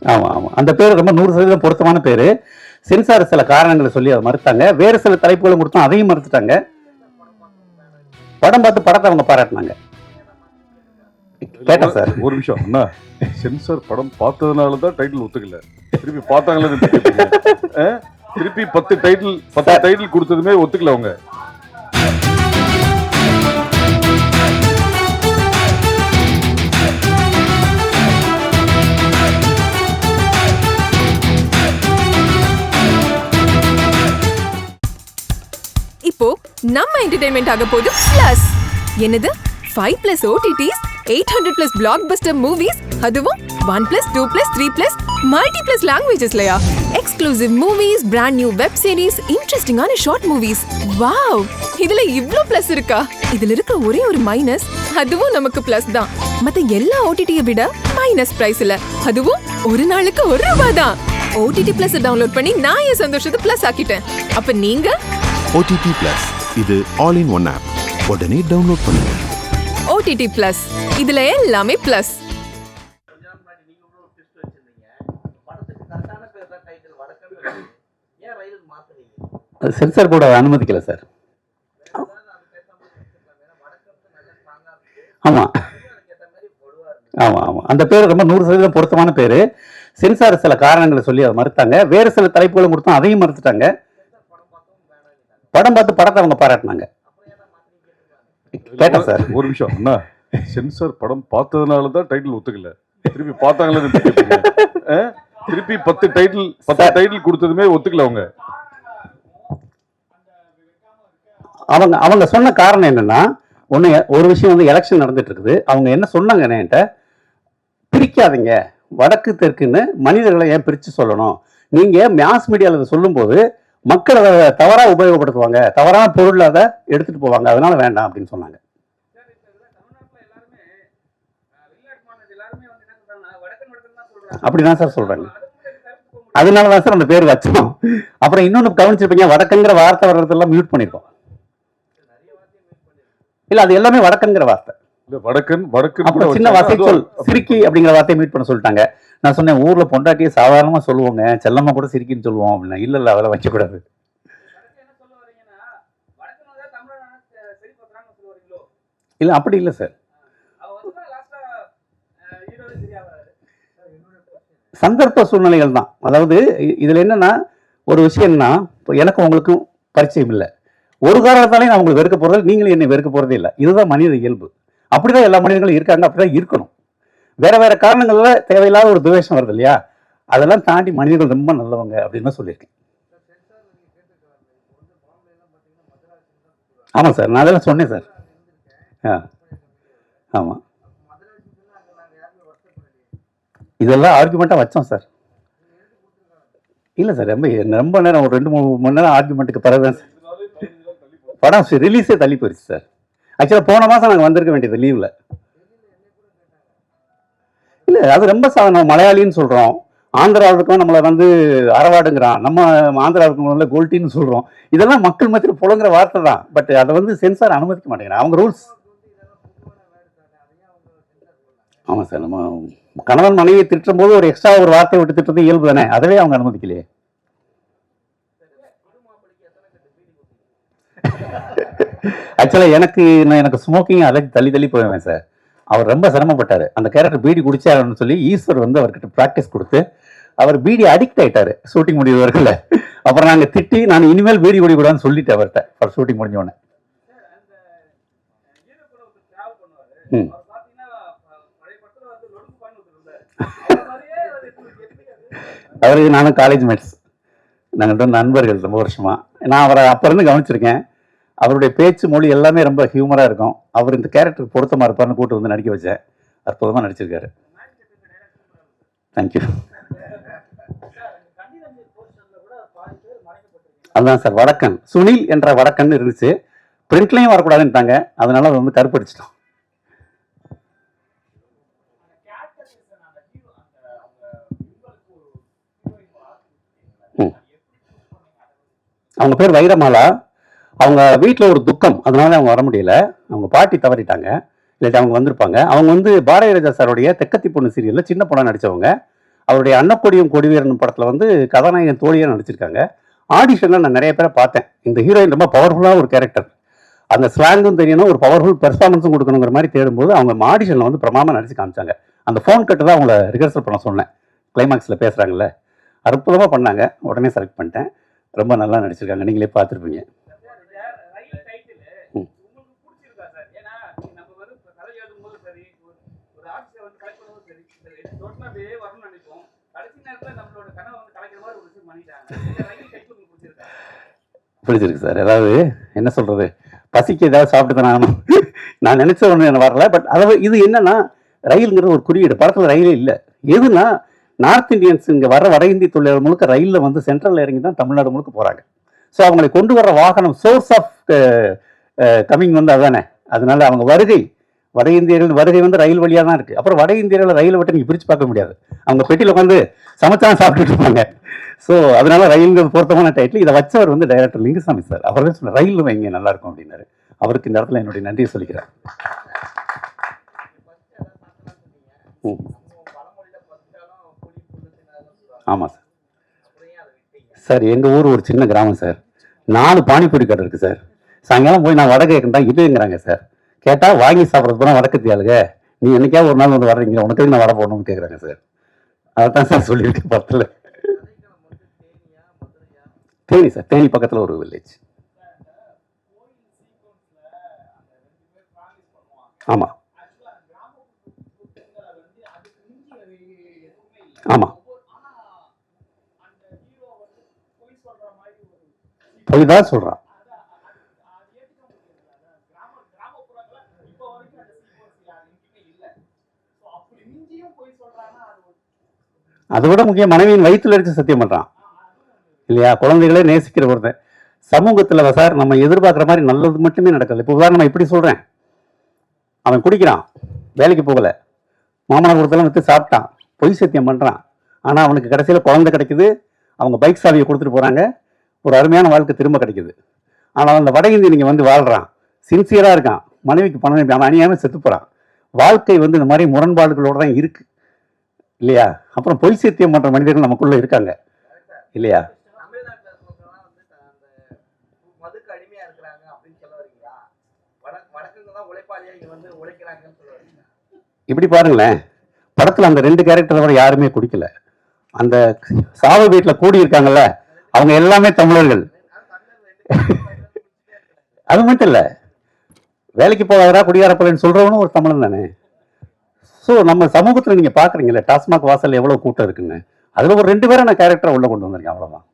ஆமாம் ஆமாம், அந்த பேர் ரொம்ப 100% பொருத்தமான பேர். சென்சார் சில காரணங்களை சொல்லி அதை மறுத்தாங்க. வேறு சில தலைப்புகளும் கொடுத்தோம், அதையும் மறுத்துட்டாங்க. படம் பார்த்து படத்தை அவங்க பாராட்டினாங்க. கேட்டேன் சார். ஒரு நிமிஷம் அண்ணா, சென்சார் படம் பார்த்ததுனால தான் டைட்டில் ஒத்துக்கல, திருப்பி பார்த்தாங்களே திருப்பி 10 டைட்டில் கொடுத்ததுமே ஒத்துக்கல அவங்க. இப்போ நம்ம என்டர்டெயின்மெண்ட் ஆக போகுது பிளஸ். என்னது 5+ OTTs, 800+ blockbuster movies, அதுவும் 1+, 2+, 3+, multi+ languagesலயா? Exclusive movies, brand new web series, இன்ட்ரெஸ்டிங்கான ஷார்ட் மூவிஸ். வாவ், இதுல இவ்ளோ பிளஸ் இருக்கா? இதுல இருக்க ஒரே ஒரு மைனஸ், அதுவும் நமக்கு பிளஸ் தான். மத்த எல்லா OTT-ய விட மைனஸ் பிரைஸ்ல, அதுவும் ஒரு நாளுக்கு ₹1 தான். OTT Plus டவுன்லோட் பண்ணி நான் என் சந்தோஷத்தை பிளஸ் ஆக்கிட்டேன். அப்ப நீங்க OTT Plus, இது ஆல் இன் ஒன் ஆப். உடனே டவுன்லோட் பண்ணுங்க. OTT Plus, இதுல எல்லாமே பிளஸ். சென்சார் போர்டு அனுமதிக்கல சார். ஆமாம் ஆமாம் ஆமாம், அந்த பேர் ரொம்ப 100% பொருத்தமான பேர். சென்சார் சில காரணங்களை சொல்லி அதை மறுத்தாங்க. வேறு சில தலைப்புகளும் கொடுத்தோம், அதையும் மறுத்துட்டாங்க. படம் பார்த்து படத்தை அவங்க பாராட்டினாங்க. கேட்டேன் சார். ஒரு நிமிஷம் அண்ணா, சென்சார் படம் பார்த்ததுனால தான் டைட்டில் ஒத்துக்கல, திருப்பி பார்த்தாங்களே திருப்பி 10 டைட்டில் கொடுத்ததுமே ஒத்துக்கல அவங்க. அவங்க சொன்ன காரணம் என்னன்னா, ஒரு விஷயம் வந்து எலெக்ஷன் நடந்துட்டு இருக்குது. அவங்க என்ன சொன்னாங்க என்கிட்ட, பிரிக்காதீங்க வடக்கு தெற்குன்னு, மனிதர்களை ஏன் பிரித்து சொல்லணும், நீங்கள் மாஸ் மீடியாவில் சொல்லும்போது மக்கள் அதை தவறாக உபயோகப்படுத்துவாங்க, தவறான பொருள் அதை எடுத்துகிட்டு போவாங்க, அதனால வேண்டாம் அப்படின்னு சொன்னாங்க. அப்படிதான் சார் சொல்கிறாங்க. அதனால தான் சார் அந்த பேர் வச்சோம். அப்புறம் இன்னொன்று கவனிச்சிருப்பீங்க, வடக்குங்கிற வார்த்தை வர்றதெல்லாம் மியூட் பண்ணியிருக்கோம். இல்லை, அது எல்லாமே வடக்குங்கிற வார்த்தை. அப்புறம் சின்ன வார்த்தை சொல், சிரிக்கி அப்படிங்கிற வார்த்தையை மீட் பண்ண சொல்லிட்டாங்க. நான் சொன்னேன், ஊர்ல பொண்டாட்டியை சாதாரணமா சொல்லுவோங்க, செல்லம்மா கூட சிரிக்கின்னு சொல்லுவோம் அப்படின்னா. இல்ல அதெல்லாம் வைக்கக்கூடாது. இல்ல அப்படி இல்லை சார், சந்தர்ப்ப சூழ்நிலைகள் தான். அதாவது இதுல என்னன்னா, ஒரு விஷயம்னா, இப்போ எனக்கும் உங்களுக்கும் பரிச்சயம் இல்லை, ஒரு காரணத்தாலே நான் உங்களுக்கு வெறுக்க போறது, நீங்களும் என்னை வெறுக்க போறதே இல்லை. இதுதான் மனித இயல்பு. அப்படிதான் எல்லா மனிதர்களும் இருக்காங்க, அப்படிதான் இருக்கணும். வேற வேற காரணங்கள்ல தேவையில்லாத ஒரு துவேஷம் வருது இல்லையா, அதெல்லாம் தாண்டி மனிதர்கள் ரொம்ப நல்லவங்க அப்படின்னு தான் சொல்லியிருக்கேன். ஆமாம் சார், நான் அதெல்லாம் சொன்னேன் சார். ஆமாம், இதெல்லாம் ஆர்குமெண்ட்டாக வச்சோம் சார். இல்லை சார், ரொம்ப நேரம், ஒரு 2-3 மணி நேரம் ஆர்குமெண்ட்டுக்கு பிறகுதான் சார் படம் ரிலீஸே தள்ளி போயிடுச்சு சார். ஆக்சுவலாக போன மாதம் நாங்கள் வந்திருக்க வேண்டியது லீவில். இல்லை, அது ரொம்ப நம்ம மலையாளின்னு சொல்கிறோம், ஆந்திராவுக்கும் நம்மளை வந்து அரவாடுங்கிறான், நம்ம ஆந்திராவுக்கு கோல்ட்டின்னு சொல்கிறோம். இதெல்லாம் மக்கள் மத்தியில் புலங்குற வார்த்தை தான். பட் அதை வந்து சென்சார் அனுமதிக்க மாட்டேங்கிறாங்க, அவங்க ரூல்ஸ். ஆமாம் சார், நம்ம கணவன் மனைவியை திட்டும் போது ஒரு எக்ஸ்ட்ரா ஒரு வார்த்தையை விட்டு திட்டுறது இயல்பு தானே, அதவே அவங்க அனுமதிக்கலையே. ஆக்சுவலாக எனக்கு ஸ்மோக்கிங் அலர்ஜி, தள்ளி போவேன் சார். அவர் ரொம்ப சிரமப்பட்டார். அந்த கேரக்டர் பீடி குடிச்சாருன்னு சொல்லி ஈஸ்வர் வந்து அவர்கிட்ட ப்ராக்டிஸ் கொடுத்து அவர் பீடி அடிக்ட் ஆகிட்டாரு ஷூட்டிங் முடிவு வரைக்கும். அப்புறம் நாங்கள் திட்டி, நான் இனிமேல் பீடி குடிக்கூடாதுன்னு சொல்லிட்டேன் அவர்கிட்ட, அவர் ஷூட்டிங் முடிஞ்சோடனே. அவருக்கு நானும் காலேஜ் மேட்ஸ், நாங்கள் நண்பர்கள் ரொம்ப வருஷமா. நான் அவரை அப்போ இருந்து கவனிச்சிருக்கேன். அவருடைய பேச்சு மொழி எல்லாமே ரொம்ப ஹியூமராக இருக்கும். அவர் இந்த கேரக்டருக்கு பொருத்தமாக இருப்பார்னு கூட்டு வந்து நடிக்க வச்சேன். அற்புதமாக நடிச்சிருக்காரு. தேங்க்யூ. அதுதான் சார், வடக்கன் சுனில் என்ற வடக்கன் இருந்துச்சு, பிரிண்ட்லையும் வரக்கூடாதுன்ட்டாங்க, அதனால அதை வந்து கருப்படிச்சிட்டோம். அவங்க பேர் வைரமாலா. அவங்க வீட்டில் ஒரு துக்கம், அதனால அவங்க வர முடியல. அவங்க பாட்டி தவறிட்டாங்க, இல்லாட்டி அவங்க வந்திருப்பாங்க. அவங்க வந்து பாரதிராஜா சாருடைய தெக்கத்தி பொண்ணு சீரியலில் சின்ன பொண்ணாக நடித்தவங்க. அவருடைய அன்னக்கொடியும் கொடிவீரன் படத்தில் வந்து கதாநாயகன் தோழியாக நடிச்சிருக்காங்க. ஆடிஷனில் நான் நிறைய பேரை பார்த்தேன். இந்த ஹீரோயின் ரொம்ப பவர்ஃபுல்லாக ஒரு கேரக்டர், அந்த ஸ்லாங்கும் தெரியணும், ஒரு பவர்ஃபுல் பெர்ஃபார்மன்ஸும் கொடுக்கணுங்கிற மாதிரி தேடும்போது அவங்க ஆடிஷனில் வந்து பிரமாதமாக நடிச்சு காமிச்சாங்க. அந்த ஃபோன் கட்டு தான் அவங்கள ரிஹர்சல் பண்ண சொன்னேன். கிளைமாக்ஸில் பேசுகிறாங்கல்ல, அற்புதமாக பண்ணாங்க. உடனே செலக்ட் பண்ணிட்டேன். ரொம்ப நல்லா நடிச்சிருக்காங்க, நீங்களே பார்த்துருப்பீங்க. பிடிச்சிருக்கு சார். அதாவது என்ன சொல்றது, பசிக்கு ஏதாவது சாப்பிட்டு தானே ஆகணும். நான் நினைச்ச ஒன்று என்ன வரல. பட் அதாவது இது என்னன்னா, ரயிலுங்கிறது ஒரு குறியீடு. படத்தில் ரயிலே இல்லை. எதுனா நார்த் இந்தியன்ஸ் இங்கே வட இந்திய தொழிலாளர் முழுக்க ரயிலில் வந்து சென்ட்ரல் இறங்கி தான் தமிழ்நாடு முழுக்க போகிறாங்க. ஸோ அவங்களை கொண்டு வர்ற வாகனம், சோர்ஸ் ஆஃப் கமிங் வந்து அதுதானே. அதனால அவங்க வருகை, வட இந்தியர்கள் வருகை வந்து ரயில் வழியாக தான் இருக்குது. அப்புறம் வட இந்தியர்களை ரயிலை விட்டு நீங்கள் பிரித்து பார்க்க முடியாது. அவங்க பெட்டியில் உட்காந்து சமைச்சாலும் சாப்பிட்டுட்டு இருப்பாங்க. ஸோ அதனால ரயில்ங்கிறது பொருத்தமான டைட்டில். இதை வச்சவர் வந்து டைரக்டர் லிங்குசாமி சார். அவர்கள் சொன்ன ரயில் வைங்க நல்லா இருக்கும் அப்படின்னாரு. அவருக்கு இந்த இடத்துல என்னுடைய நன்றியை சொல்லிக்கிறேன். ஆமாம் சார். சார் எங்கள் ஊர் ஒரு சின்ன கிராமம் சார். 4 பானிபூரி கடை இருக்குது சார். சாயங்காலம் போய் நான் வடை கேட்குறேன், இதுங்கிறாங்க சார். கேட்டால் வாங்கி சாப்பிட்றது போனால் வடக்கத்தியாளுங்க, நீ என்னைக்காவது ஒரு நாள் வந்து வர்றீங்க, உனக்கு நான் வடை போடணும்னு கேட்குறாங்க சார். அதை தான் சார் சொல்லியிருக்கேன் படத்தில். தேனி சார், தேனி பக்கத்தில் ஒரு வில்லேஜ். ஆமாம் ஆமாம், போய் தான் சொல்கிறான். அதை விட முக்கியம் மனைவியின் வயிற்றுல அடிச்சு சத்தியம் பண்ணுறான் இல்லையா? குழந்தைகளே நேசிக்கிற ஒருத்தன். சமூகத்தில் சார் நம்ம எதிர்பார்க்குற மாதிரி நல்லது மட்டுமே நடக்கல. இப்போ உதாரணம் இப்படி சொல்கிறேன், அவன் குடிக்கிறான், வேலைக்கு போகலை, மாமனார் கொடுத்தெல்லாம் விற்று சாப்பிட்டான், பொய் சத்தியம் பண்ணுறான். ஆனால் அவனுக்கு கடைசியில் குழந்தை கிடைக்குது, அவங்க பைக் சாவியை கொடுத்துட்டு போகிறாங்க, ஒரு அருமையான வாழ்க்கை திரும்ப கிடைக்குது. ஆனால் அந்த வட இந்திய நீங்கள் வந்து வாழ்கிறான், சின்சியராக இருக்கான், மனைவிக்கு பணம் அவன் அணியாமல் செத்து போகிறான். வாழ்க்கை வந்து இந்த மாதிரி முரண்பாடுகளோடு தான் இருக்குது இல்லையா? அப்புறம் பொய் சத்தியம் பண்ணுற மனிதர்கள் நமக்குள்ளே இருக்காங்க இல்லையா? இப்படி பாருங்களேன், படத்தில் அந்த 2 கேரக்டர் வரை யாருமே குடிக்கல. அந்த சாவு வீட்டில் கூடி இருக்காங்கல்ல, அவங்க எல்லாமே தமிழர்கள். அது மட்டும் இல்லை, வேலைக்கு போகாதரா குடியாரப்பலன்னு சொல்றவனும் ஒரு தமிழன் தானே. ஸோ நம்ம சமூகத்தில் நீங்கள் பார்க்குறீங்களே, டாஸ்மாக் வாசல் எவ்வளோ கூட்டம் இருக்குன்னு, அதில் ஒரு 2 பேரை நான் கேரக்டரை உள்ள கொண்டு வந்திருக்கேன், அவ்வளோதான்.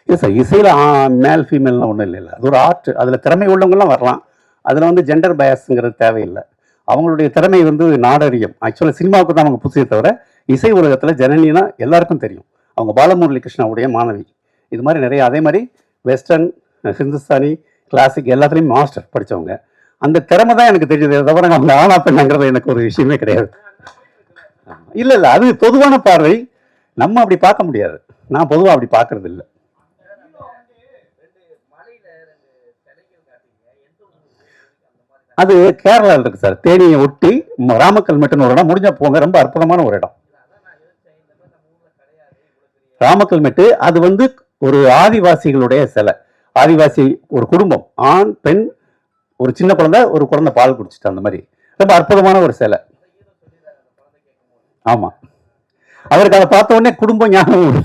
இல்லை சார், இசையில் மேல் ஃபீமேல்லாம் ஒன்றும் இல்லை. அது ஒரு ஆர்ட், அதில் திறமை உள்ளவங்கலாம் வரலாம். அதில் வந்து ஜெண்டர் பயஸ்ங்கிறது தேவையில்லை. அவங்களுடைய திறமை வந்து நாடறியும். ஆக்சுவலாக சினிமாவுக்கு தான் அவங்க புதுசே தவிர, இசை உலகத்தில் ஜனனினா எல்லாருக்கும் தெரியும். அவங்க பாலமுரளி கிருஷ்ணாவுடைய மாணவி. இது மாதிரி நிறைய, அதே மாதிரி வெஸ்டர்ன், ஹிந்துஸ்தானி, கிளாசிக் எல்லாத்துலேயும் மாஸ்டர் படித்தவங்க. அந்த திறமை தான் எனக்கு தெரிஞ்சது, தவிர அவங்க ஆனா பெண்ணாங்கிறது எனக்கு ஒரு விஷயமே கிடையாது. இல்லை இல்லை, அது பொதுவான பார்வை, நம்ம அப்படி பார்க்க முடியாது. நான் பொதுவாக அப்படி பார்க்கறது இல்லை. அது கேரளாவில் இருக்குது சார், தேனியை ஒட்டி ராமக்கல்மெட்டுன்னு ஒரு இடம். முடிஞ்சால் போங்க, ரொம்ப அற்புதமான ஒரு இடம் ராமக்கல்மெட்டு. அது வந்து ஒரு ஆதிவாசிகளுடைய சிலை. ஆதிவாசி ஒரு குடும்பம், ஆண் பெண், ஒரு சின்ன குழந்தை, ஒரு குழந்தை பால் குடிச்சிட்டு, அந்த மாதிரி ரொம்ப அற்புதமான ஒரு சிலை. ஆமாம், அவருக்கு அதை பார்த்த உடனே குடும்பம் ஞாபகம்.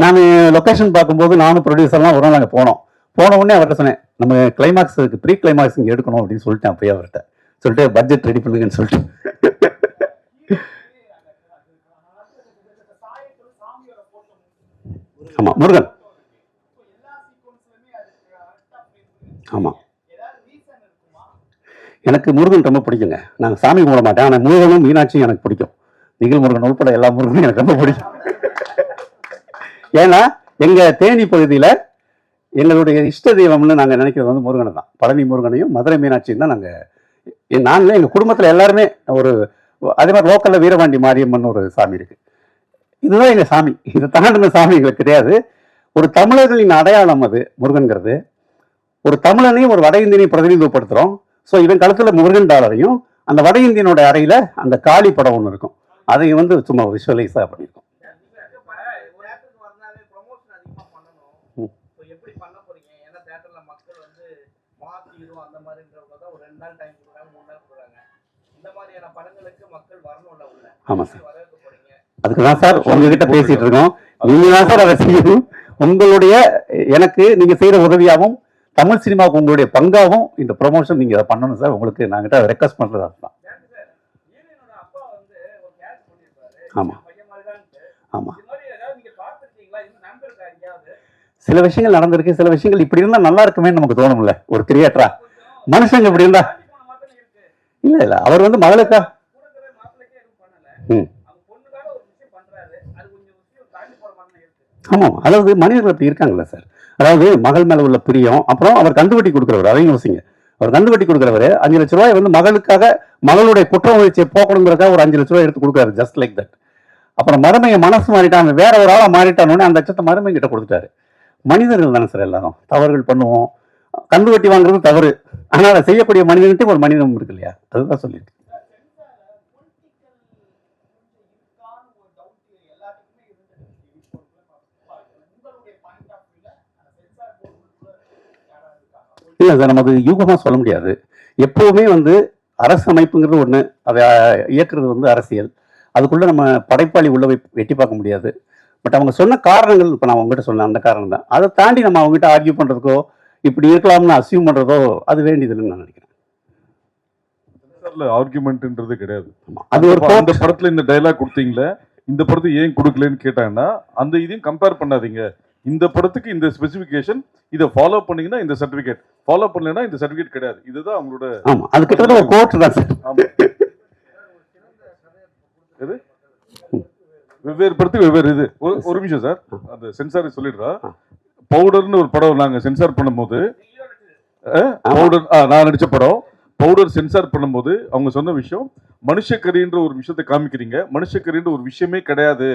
நான் லொக்கேஷன் பார்க்கும்போது நானும் ப்ரொடியூசர்லாம் ஒரு நாள் நாங்கள் போன உடனே அவர்கிட்ட சொன்னேன், நம்ம கிளைமாக்ஸுக்கு ப்ரீ கிளைமாக்ஸ் இங்கே எடுக்கணும் அப்படின்னு சொல்லிட்டேன். அப்பயே அவர்கிட்ட சொல்லிட்டு பட்ஜெட் ரெடி பண்ணுங்கன்னு சொல்லிட்டு. ஆமாம், முருகன். ஆமாம், எனக்கு முருகன் ரொம்ப பிடிக்குங்க. நாங்கள் சாமி கும்பிட மாட்டேன், ஆனால் முருகனும் மீனாட்சியும் எனக்கு பிடிக்கும். நிகழ் முருகன் உள்பட எல்லா முருகனும் எனக்கு ரொம்ப பிடிக்கும். ஏன்னா எங்கள் தேனி பகுதியில் எங்களுடைய இஷ்ட தெய்வம்னு நாங்கள் நினைக்கிறது வந்து முருகனை தான். பழனி முருகனையும் மதுரை மீனாட்சியும் தான் நாங்கள் நான் இல்லை, எங்கள் குடும்பத்தில் எல்லாருமே ஒரு அதே மாதிரி லோக்கலில் வீரபாண்டி மாரியம்மன் ஒரு சாமி இருக்கு. இதுதான் எங்கள் சாமி. இதை தாண்டின சாமி எங்களுக்கு கிடையாது. ஒரு தமிழர்களின் அடையாளம் அது முருகன்கிறது. ஒரு தமிழனையும் ஒரு வட இந்தியனையும் பிரதிநிதித்துவப்படுத்துகிறோம். ஸோ இவன் கழுத்தில் முருகன் டாலரையும் அந்த வட இந்தியனோட அறையில் அந்த காளி படம் ஒன்று இருக்கும். அதையும் வந்து சும்மா விஷுவலைஸாக பண்ணியிருக்கோம். ஆமாம் சார், அதுக்கு தான் சார் உங்ககிட்ட பேசிட்டு இருக்கோம். நீங்க தான் சார் அதை செய்யணும். உங்களுடைய எனக்கு நீங்க செய்யற உதவியாகவும் தமிழ் சினிமாவுக்கு உங்களுடைய பங்காகவும் இந்த ப்ரொமோஷன் நீங்க அதை பண்ணணும் சார். உங்களுக்கு நாங்கிட்ட ரெக்வஸ்ட் பண்றது அதுதான். ஆமா ஆமா, சில விஷயங்கள் நடந்திருக்கு, சில விஷயங்கள் இப்படி இருந்தா நல்லா இருக்குமே நமக்கு தோணும்ல ஒரு கிரியேட்டரா. மனுஷங்க இப்படி இருந்தா இல்ல இல்ல, அவர் வந்து மகளுக்கா ஆமாம், அதாவது மனிதர்கள் அப்படி இருக்காங்களா சார். அதாவது மகள் மேல உள்ள பிரியம், அப்புறம் அவர் கந்துவட்டி கொடுக்குறவர், அதையும் யோசிங்க. அவர் கந்துவட்டி கொடுக்குறவர் 5 லட்ச ரூபாய் வந்து மகளுக்காக மகளுடைய குற்ற உணர்ச்சியை போக்கணுங்கிறதுக்காக ஒரு 5 லட்ச ரூபாய் எடுத்து கொடுக்குறாரு, ஜஸ்ட் லைக் தட். அப்புறம் மருமையை மனசு மாறிட்டான், வேற ஒரு ஆளா மாறிட்டானோடனே அந்த லட்சத்தை மருமை கிட்ட கொடுத்துட்டாரு. மனிதர்கள் தானே சார் எல்லாரும், தவறுகள் பண்ணுவோம். கந்துவட்டி வாங்குறது தவறு, ஆனால் அதை செய்யக்கூடிய மனிதன்ட்டு ஒரு மனிதம் இருக்கு இல்லையா, அதுதான் சொல்லியிருக்கு. இல்லை சார், நம்ம அது யூகமாக சொல்ல முடியாது. எப்போவுமே வந்து அரசு அமைப்புங்கிறது ஒன்று, அதை இயக்குறது வந்து அரசியல். அதுக்குள்ளே நம்ம படைப்பாளி உள்ள வெட்டி பார்க்க முடியாது. பட் அவங்க சொன்ன காரணங்கள், இப்போ நான் அவங்ககிட்ட சொன்னேன் அந்த காரணம் தான். அதை தாண்டி நம்ம அவங்ககிட்ட ஆர்கியூ பண்ணுறதுக்கோ இப்படி இருக்கலாம்னு அசியூம் பண்ணுறதோ அது வேண்டியதுன்னு நான் நினைக்கிறேன். ஆர்கியூமெண்ட்ன்றது கிடையாது. அது ஒரு அந்த படத்தில் இந்த டைலாக் கொடுத்தீங்களே, இந்த படத்தை ஏன் கொடுக்கலன்னு கேட்டாங்கன்னா அந்த இதையும் கம்பேர் பண்ணாதீங்க. இந்த படத்துக்கு இந்த ஸ்பெசிஃபிகேஷன், இதை ஃபாலோ பண்ணீங்கன்னா இந்த சர்டிஃபிகேட், ஃபாலோ பண்ணலன்னா இந்த சர்டிஃபிகேட் கிடையாது. இதுதான் அவங்களோட. ஆமா, அது கிட்டத்தட்ட ஒரு கோட் தான் சார். வெவ்வேறு படத்துக்கு வெவ்வேறு இது. ஒரு நிமிஷம் சார், அந்த சென்சார் சொல்லிடுறா. பவுடர்னு ஒரு படம் நாங்க சென்சார் பண்ணும்போது, பவுடர் நான் நடிச்ச படம் பவுடர் சென்சார் பண்ணும்போது அவங்க சொன்ன விஷயம், மனுஷக்கரின்ற ஒரு விஷயத்தை காமிக்கிறீங்க, மனுஷக்கரின்ற ஒரு விஷயமே கிடையாது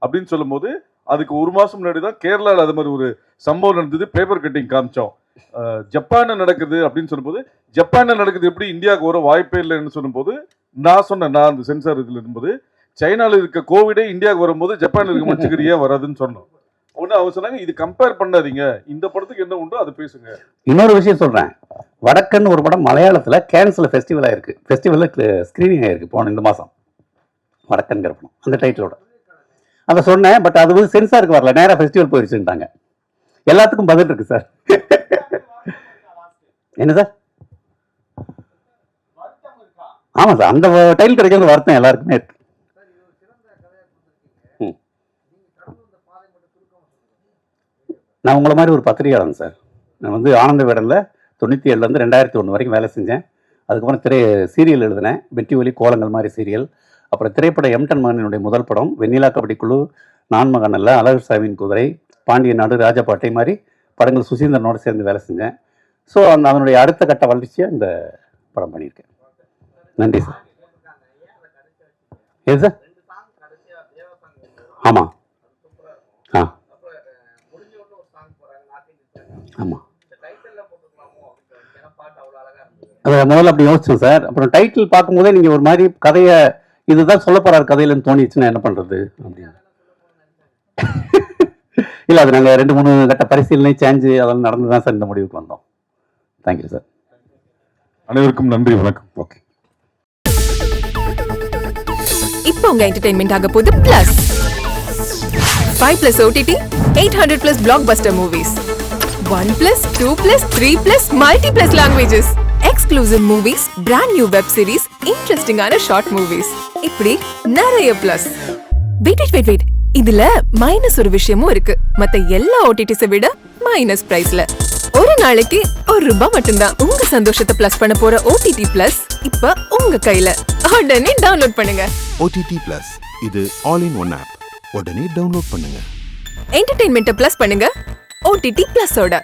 அப்படின்னு சொல்லும் போது, அதுக்கு 1 மாசம் முன்னாடி தான் கேரளாவில் அது மாதிரி ஒரு சம்பவம் நடந்தது. பேப்பர் கட்டிங் காமிச்சோம். ஜப்பான்ல நடக்குது அப்படின்னு சொல்லும்போது, ஜப்பான்ல நடக்குது எப்படி இந்தியாவுக்கு வர வாய்ப்பே இல்லைன்னு சொல்லும்போது நான் சொன்னேன், நான் அந்த சென்சார் இதுல இருக்கும்போது, சைனால இருக்க கோவிடே இந்தியாவுக்கு வரும்போது ஜப்பான்ல இருக்க மனுஷக்கரியே வராதுன்னு சொன்னோம். ஒன்று அவங்க சொன்னாங்க, இது கம்பேர் பண்ணாதீங்க, இந்த படத்துக்கு என்ன உண்டோ அதை பேசுங்க. இன்னொரு விஷயம் சொல்றேன், வடக்கன் ஒரு படம் மலையாளத்துல கேன்ஸ்ல ஃபெஸ்டிவல் ஆயிருக்கு, ஃபெஸ்டிவல்ல ஸ்கிரீனிங் ஆயிருக்கு போன இந்த மாசம், வடக்கன்கிற படம் அந்த டைட்டிலோட. அதை சொன்னேன், பட் அது வந்து சென்சாருக்கு வரல, நேராக ஃபெஸ்டிவல் போயிடுச்சுட்டாங்க. எல்லாத்துக்கும் பதில் இருக்கு சார். என்ன சார்? ஆமா சார், அந்த டைட்டில் கிடைக்கிறது வருத்தம் எல்லாருக்குமே இருக்கு. நான் உங்களை மாதிரி ஒரு பத்திரிகையாளன் சார். நான் வந்து ஆனந்த விகடனில் 97லேருந்து 2001 வரைக்கும் வேலை செஞ்சேன். அதுக்கப்புறம் சீரியல் எழுதினேன், வெற்றி ஒலி கோலங்கள் மாதிரி சீரியல். அப்புறம் திரைப்பட எம்டன் மகனுடைய முதல் படம் வெண்ணிலா கபடி குழு, நான் மகன் அல்ல, அழகர் சாமியின் குதிரை, பாண்டிய நாடு, ராஜபாட்டை மாதிரி படங்கள் சுசீந்திரனோட சேர்ந்து வேலை செஞ்சேன். ஸோ அதனுடைய அடுத்த கட்ட வளர்ச்சியாக இந்த படம் பண்ணியிருக்கேன். நன்றி சார். ஏன் சார்? ஆமாம் ஆமாம், அதை முதல்ல அப்படி யோசிச்சோம் சார். அப்புறம் டைட்டில் பார்க்கும்போதே நீங்கள் ஒரு மாதிரி கதையை இதுதான் சொல்ல போறாரு கதையிலன்னு தோணிச்சுன்னா என்ன பண்றது அப்படின்னு. இல்லை, அது நாங்கள் 2-3 கட்ட பரிசீலனை சேஞ்சு அதெல்லாம் நடந்து தான் சார் இந்த முடிவுக்கு வந்தோம். Thank you sir. அனைவருக்கும் நன்றி, வணக்கம். ஓகே, இப்போ உங்க என்டர்டெயின்மெண்ட் ஆக போகுது plus 5+ OTT 800+ blockbuster movies 1+, 2+, 3+ multi+ languages, exclusive movies, brand new web series, interesting-ஆன short movies, இப்படி நிறைய பிளஸ். வெயிட் இதுல மைனஸ் ஒரு விஷயமும் இருக்கு. மத்த எல்லா OTTs விட மைனஸ் பிரைஸ்ல ஒரு நாளைக்கு ₹1 மட்டும்தான். உங்க சந்தோஷத்தை பிளஸ் பண்ண போற OTT பிளஸ் இப்ப உங்க கையில. உடனே டவுன்லோட் பண்ணுங்க. OTT Plus இது ஆல் இன் ஒன் ஆப். உடனே டவுன்லோட் பண்ணுங்க. என்டர்டெயின்மெண்ட்டை பிளஸ் பண்ணுங்க OTT பிளஸோட.